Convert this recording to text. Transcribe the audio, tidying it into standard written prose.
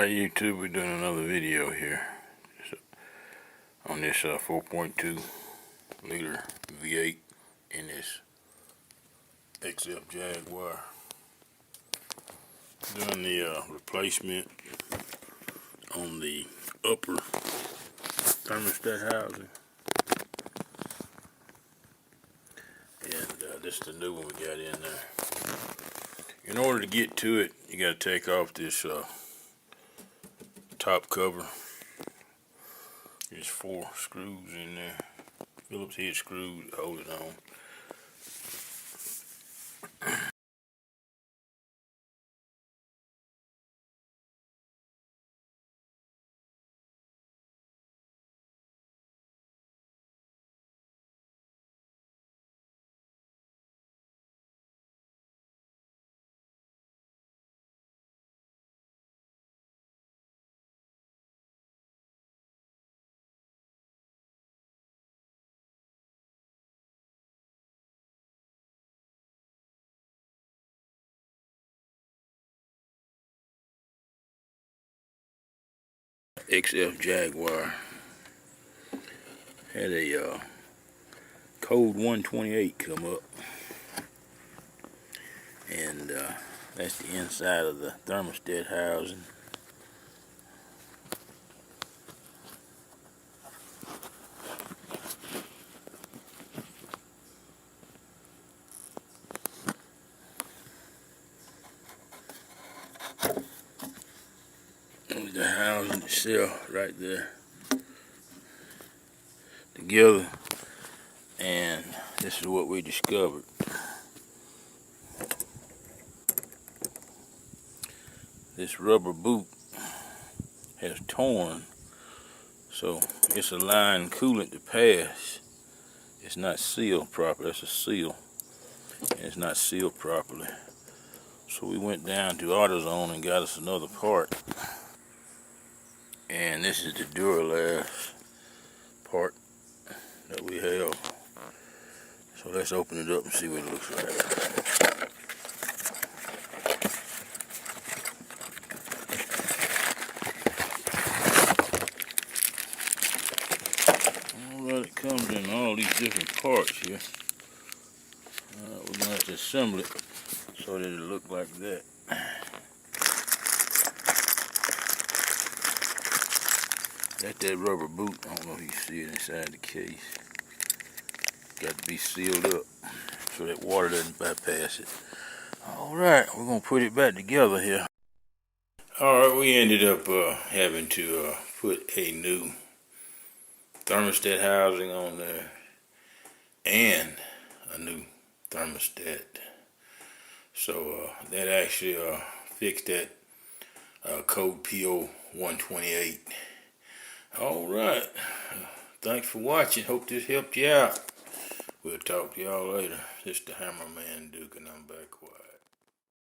Alright YouTube, we're doing another video here on this 4.2 liter V8 in this XF Jaguar. Doing the replacement on the upper thermostat housing. And this is the new one we got in there. In order to get to it, you got to take off this top cover. There's 4 screws in there. Phillips head screws to hold it on. XF Jaguar had a code 128 come up, and that's the inside of the thermostat housing. There's the housing itself right there together, and this is what we discovered. This rubber boot has torn, so it's allowing coolant to pass. It's not sealed properly. That's a seal, and it's not sealed properly. So we went down to AutoZone and got us another part. And this is the Duralast part that we have. So let's open it up and see what it looks like. Alright, it comes in all these different parts here. We're going to have to assemble it so that it look like that. Got that rubber boot, I don't know if you can see it inside the case. Got to be sealed up so that water doesn't bypass it. Alright, we're going to put it back together here. Alright, we ended up having to put a new thermostat housing on there and a new thermostat. So that actually fixed that code P0128. Alright, thanks for watching. Hope this helped you out. We'll talk to y'all later. This is the Hammerman Duke, and I'm back quiet.